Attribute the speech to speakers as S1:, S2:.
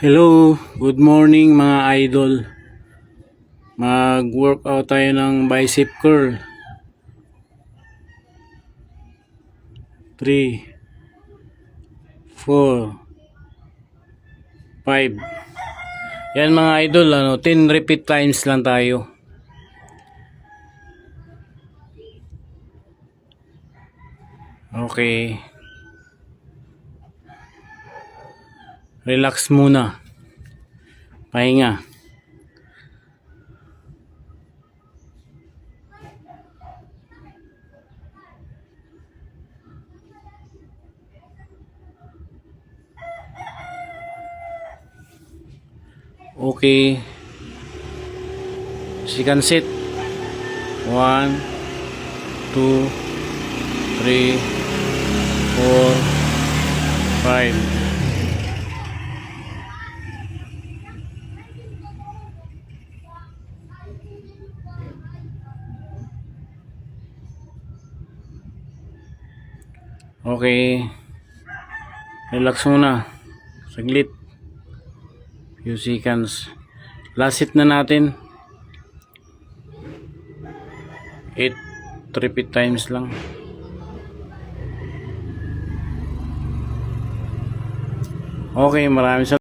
S1: Hello, good morning mga idol. Mag-workout tayo ng bicep curl. 3 4 5. Yan mga idol, 10 repeat times lang tayo. Okay. Relax muna. Pahinga. Okay. So you can sit. 1 2 3 4 5. Okay. Relax muna. Saglit. Few seconds. Last hit na natin. 8 repeat times lang. Okay, maraming salamat.